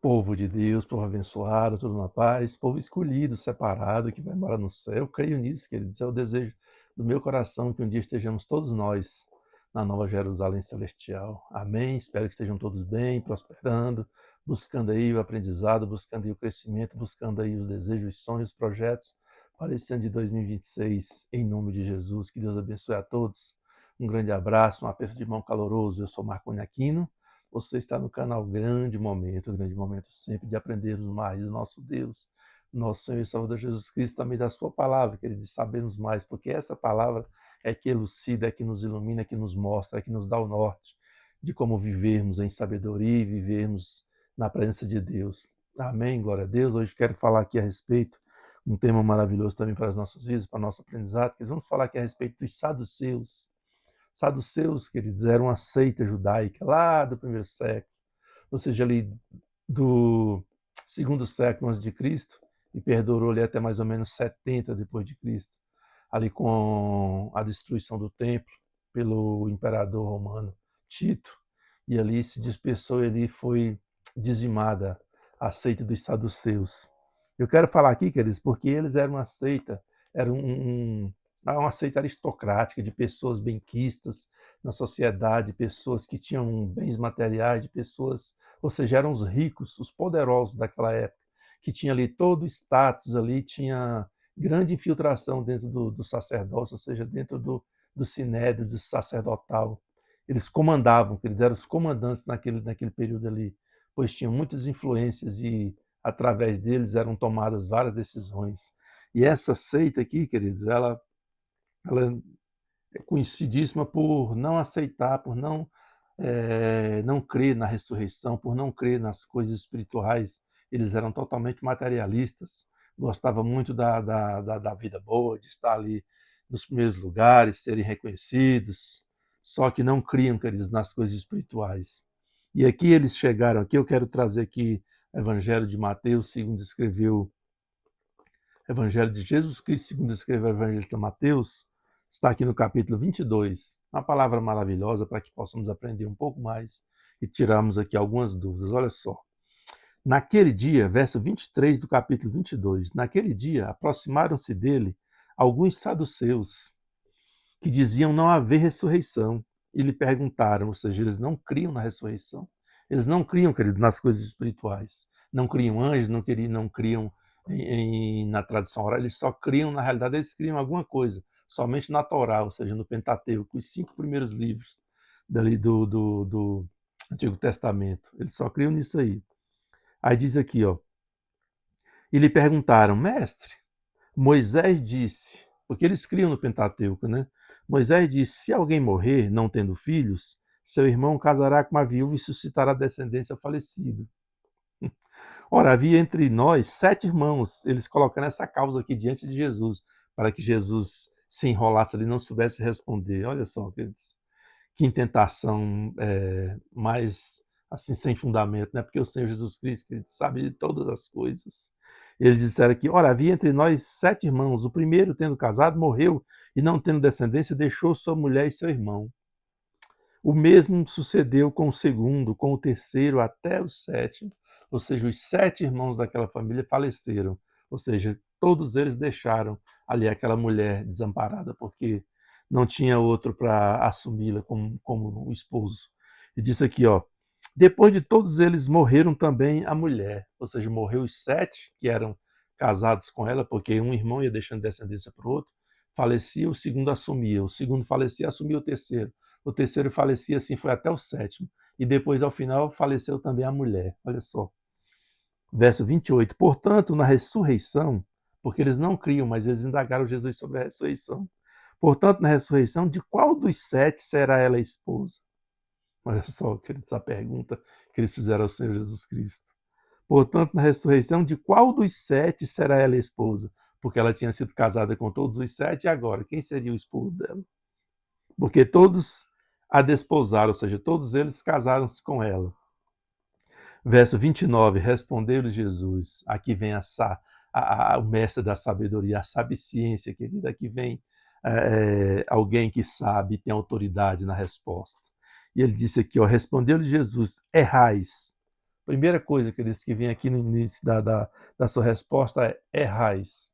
Povo de Deus, povo abençoado, tudo na paz, povo escolhido, separado, que vai morar no céu. Eu creio nisso, queridos. É o desejo do meu coração que um dia estejamos todos nós na Nova Jerusalém Celestial. Amém? Espero que estejam todos bem, prosperando, buscando aí o aprendizado, buscando aí o crescimento, buscando aí os desejos, os sonhos, os projetos para esse ano de 2026, em nome de Jesus. Que Deus abençoe a todos. Um grande abraço, um aperto de mão caloroso. Eu sou Marconi Aquino. Você está no canal Grande Momento sempre de aprendermos mais do nosso Deus, nosso Senhor e Salvador Jesus Cristo, também da sua palavra, querido, de sabermos mais, porque essa palavra é que elucida, é que nos ilumina, é que nos mostra, é que nos dá o norte de como vivermos em sabedoria e vivermos na presença de Deus. Amém, glória a Deus. Hoje quero falar aqui a respeito, um tema maravilhoso também para as nossas vidas, para o nosso aprendizado, que vamos falar aqui a respeito dos saduceus. Saduceus, queridos, eram uma seita judaica lá do primeiro século, ou seja, ali do segundo século antes de Cristo, e perdurou ali até mais ou menos 70 depois de Cristo, ali com a destruição do templo pelo imperador romano Tito, e ali se dispersou e ali foi dizimada a seita dos saduceus. Eu quero falar aqui, queridos, porque eles eram uma seita, uma seita aristocrática de pessoas benquistas na sociedade, pessoas que tinham bens materiais, de pessoas, ou seja, eram os ricos, os poderosos daquela época, que tinha ali todo o status ali, tinha grande infiltração dentro do sacerdócio, ou seja, dentro do sinédrio, do sacerdotal. Eles comandavam, eles eram os comandantes naquele período ali, pois tinham muitas influências e através deles eram tomadas várias decisões. E essa seita aqui, queridos, ela é conhecidíssima por não aceitar, por não crer na ressurreição, por não crer nas coisas espirituais. Eles eram totalmente materialistas, gostavam muito da vida boa, de estar ali nos primeiros lugares, serem reconhecidos, só que não criam, queridos, nas coisas espirituais. E aqui eles chegaram, aqui eu quero trazer aqui o Evangelho de Mateus, segundo escreveu Evangelho de Jesus Cristo, segundo escreveu o Evangelho de Mateus, está aqui no capítulo 22. Uma palavra maravilhosa para que possamos aprender um pouco mais e tirarmos aqui algumas dúvidas. Olha só. Naquele dia, verso 23 do capítulo 22, naquele dia aproximaram-se dele alguns saduceus que diziam não haver ressurreição e lhe perguntaram, ou seja, eles não criam na ressurreição. Eles não criam, querido, nas coisas espirituais. Não criam anjos, não criam na tradição oral, eles só criam, na realidade, eles criam alguma coisa, somente na Torá, ou seja, no Pentateuco, os 5 primeiros livros dali do Antigo Testamento. Eles só criam nisso aí. Aí diz aqui, ó, e lhe perguntaram, mestre, Moisés disse, porque eles criam no Pentateuco, né? Moisés disse, se alguém morrer não tendo filhos, seu irmão casará com uma viúva e suscitará descendência ao falecido. Ora, havia entre nós 7 irmãos, eles colocando essa causa aqui diante de Jesus, para que Jesus se enrolasse ali e não soubesse responder. Olha só, queridos, que tentação mais assim sem fundamento, né? Porque o Senhor Jesus Cristo, ele sabe de todas as coisas. Eles disseram que, ora, havia entre nós 7 irmãos, o primeiro, tendo casado, morreu e não tendo descendência, deixou sua mulher e seu irmão. O mesmo sucedeu com o segundo, com o terceiro, até o sétimo, ou seja, os 7 irmãos daquela família faleceram, ou seja, todos eles deixaram ali aquela mulher desamparada, porque não tinha outro para assumi-la como um esposo. E disse aqui, ó, depois de todos eles morreram também a mulher, ou seja, morreu os 7 que eram casados com ela, porque um irmão ia deixando descendência para o outro, falecia, o segundo assumia, o segundo falecia, assumia o terceiro falecia, assim foi até o sétimo, e depois, ao final, faleceu também a mulher. Olha só. Verso 28. Portanto, na ressurreição, porque eles não criam, mas eles indagaram Jesus sobre a ressurreição. Portanto, na ressurreição, de qual dos 7 será ela esposa? Olha só essa pergunta que eles fizeram ao Senhor Jesus Cristo. Portanto, na ressurreição, de qual dos 7 será ela esposa? Porque ela tinha sido casada com todos os 7, e agora, quem seria o esposo dela? Porque todos a desposaram, ou seja, todos eles casaram-se com ela. Verso 29, respondeu-lhe Jesus, aqui vem o mestre da sabedoria, a sabiciência, querida, aqui vem alguém que sabe, tem autoridade na resposta. E ele disse aqui, ó, respondeu-lhe Jesus, errais, Primeira coisa, queridos, que vem aqui no início da sua resposta é: errais.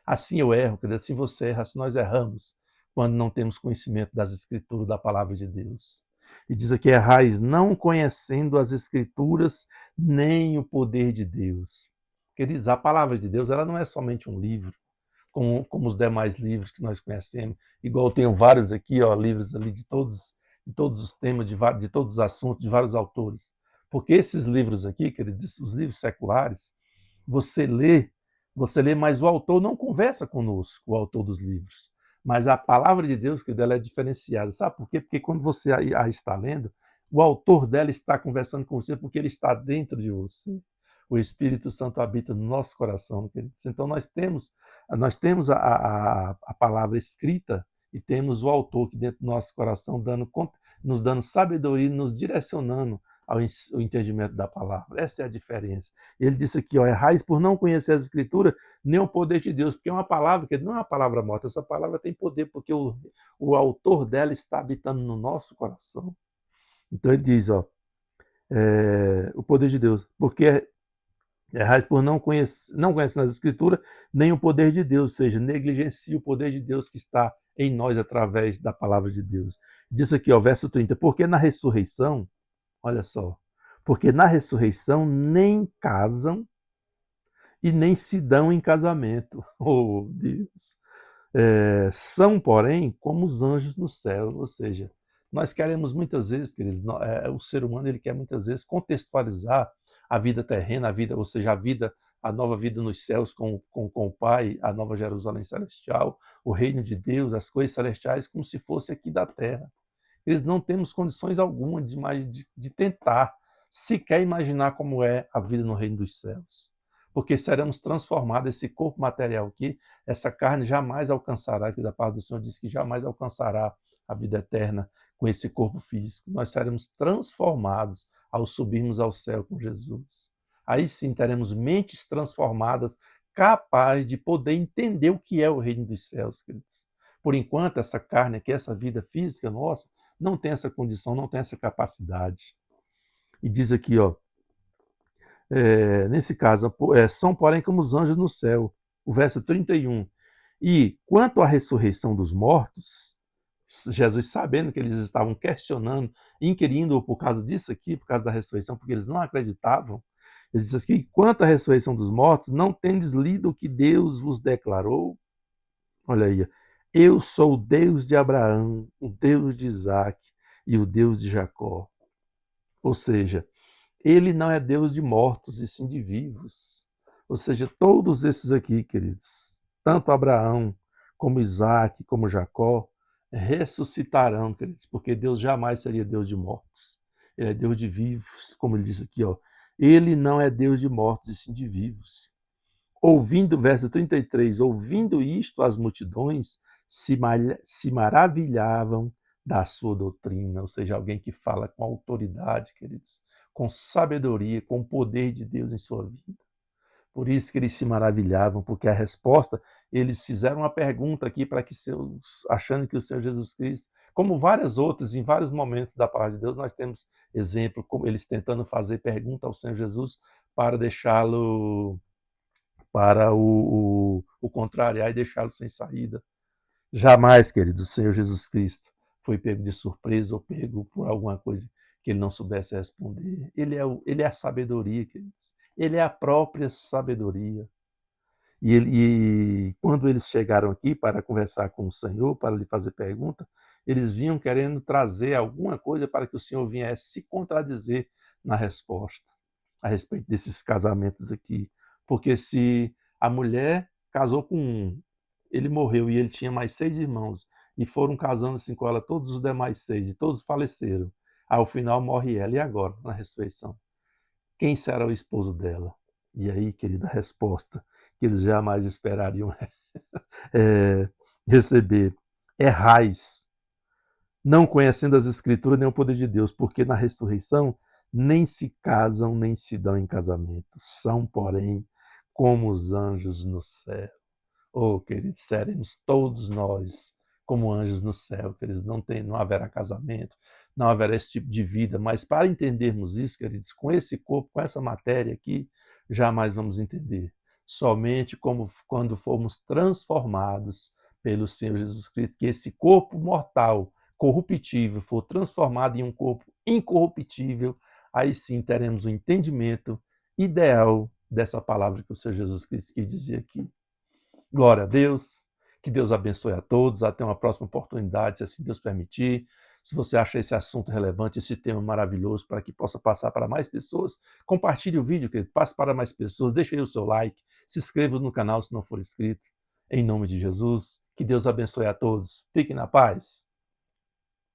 Assim eu erro, querido, assim você erra, assim nós erramos, quando não temos conhecimento das Escrituras, da palavra de Deus. E diz aqui: errais não conhecendo as Escrituras, nem o poder de Deus. Queridos, a palavra de Deus, ela não é somente um livro, como os demais livros que nós conhecemos. Igual eu tenho vários aqui, ó, livros ali de todos os temas, de todos os assuntos, de vários autores. Porque esses livros aqui, queridos, os livros seculares, você lê, você lê, mas o autor não conversa conosco, o autor dos livros. Mas a palavra de Deus, que dela é diferenciada. Sabe por quê? Porque quando você a está lendo, o autor dela está conversando com você porque ele está dentro de você. O Espírito Santo habita no nosso coração, queridos. Então nós temos a palavra escrita e temos o autor que dentro do nosso coração nos dando sabedoria, nos direcionando ao entendimento da palavra. Essa é a diferença. Ele disse aqui, ó, errais por não conhecer as escrituras, nem o poder de Deus, porque é uma palavra que não é uma palavra morta, essa palavra tem poder, porque o autor dela está habitando no nosso coração. Então ele diz, ó, o poder de Deus, porque errais por não conhecendo as escrituras, nem o poder de Deus, ou seja, negligencia o poder de Deus que está em nós através da palavra de Deus. Diz aqui, ó, verso 30, porque na ressurreição, olha só, porque na ressurreição nem casam e nem se dão em casamento. Oh, Deus! São, porém, como os anjos no céu, ou seja, nós queremos muitas vezes, queridos, o ser humano ele quer muitas vezes contextualizar a vida terrena, a vida, ou seja, a nova vida nos céus com o Pai, a nova Jerusalém celestial, o reino de Deus, as coisas celestiais, como se fosse aqui da terra. Eles não temos condições alguma de tentar sequer imaginar como é a vida no reino dos céus. Porque seremos transformados, esse corpo material aqui, essa carne jamais alcançará, que da parte do Senhor diz que jamais alcançará a vida eterna com esse corpo físico. Nós seremos transformados ao subirmos ao céu com Jesus. Aí sim teremos mentes transformadas, capazes de poder entender o que é o reino dos céus, queridos. Por enquanto, essa carne aqui, essa vida física nossa, não tem essa condição, não tem essa capacidade. E diz aqui, ó, nesse caso, são porém como os anjos no céu. O verso 31. E quanto à ressurreição dos mortos, Jesus, sabendo que eles estavam questionando, inquirindo por causa disso aqui, por causa da ressurreição, porque eles não acreditavam, ele diz aqui, quanto à ressurreição dos mortos, não tendes lido o que Deus vos declarou? Olha aí, eu sou o Deus de Abraão, o Deus de Isaac e o Deus de Jacó. Ou seja, ele não é Deus de mortos e sim de vivos. Ou seja, todos esses aqui, queridos, tanto Abraão como Isaac, como Jacó, ressuscitarão, queridos, porque Deus jamais seria Deus de mortos. Ele é Deus de vivos, como ele disse aqui, ó. Ele não é Deus de mortos e sim de vivos. Ouvindo, verso 33, ouvindo isto, as multidões se maravilhavam da sua doutrina, ou seja, alguém que fala com autoridade, queridos, com sabedoria, com o poder de Deus em sua vida. Por isso que eles se maravilhavam, porque a resposta, eles fizeram uma pergunta aqui para que achando que o Senhor Jesus Cristo, como várias outras, em vários momentos da palavra de Deus, nós temos exemplo, como eles tentando fazer pergunta ao Senhor Jesus para deixá-lo para o contrariar e deixá-lo sem saída. Jamais, querido, o Senhor Jesus Cristo foi pego de surpresa ou pego por alguma coisa que ele não soubesse responder. Ele é a sabedoria, queridos. Ele é a própria sabedoria. E quando eles chegaram aqui para conversar com o Senhor, para lhe fazer pergunta, eles vinham querendo trazer alguma coisa para que o Senhor viesse se contradizer na resposta a respeito desses casamentos aqui. Porque se a mulher casou com um, ele morreu e ele tinha mais 6 irmãos, e foram casando-se com ela todos os demais 6, e todos faleceram. Ao final morre ela. E agora, na ressurreição? Quem será o esposo dela? E aí, querida, a resposta que eles jamais esperariam receber. Errais, não conhecendo as Escrituras nem o poder de Deus, porque na ressurreição nem se casam, nem se dão em casamento. São, porém, como os anjos no céu. Oh, queridos, seremos todos nós como anjos no céu, queridos. Não haverá casamento, não haverá esse tipo de vida. Mas para entendermos isso, queridos, com esse corpo, com essa matéria aqui, jamais vamos entender. Somente como quando formos transformados pelo Senhor Jesus Cristo, que esse corpo mortal, corruptível, for transformado em um corpo incorruptível, aí sim teremos o entendimento ideal dessa palavra que o Senhor Jesus Cristo quis dizer aqui. Glória a Deus, que Deus abençoe a todos, até uma próxima oportunidade, se assim Deus permitir. Se você acha esse assunto relevante, esse tema maravilhoso, para que possa passar para mais pessoas, compartilhe o vídeo, querido, passe para mais pessoas, deixe aí o seu like, se inscreva no canal se não for inscrito. Em nome de Jesus, que Deus abençoe a todos. Fiquem na paz.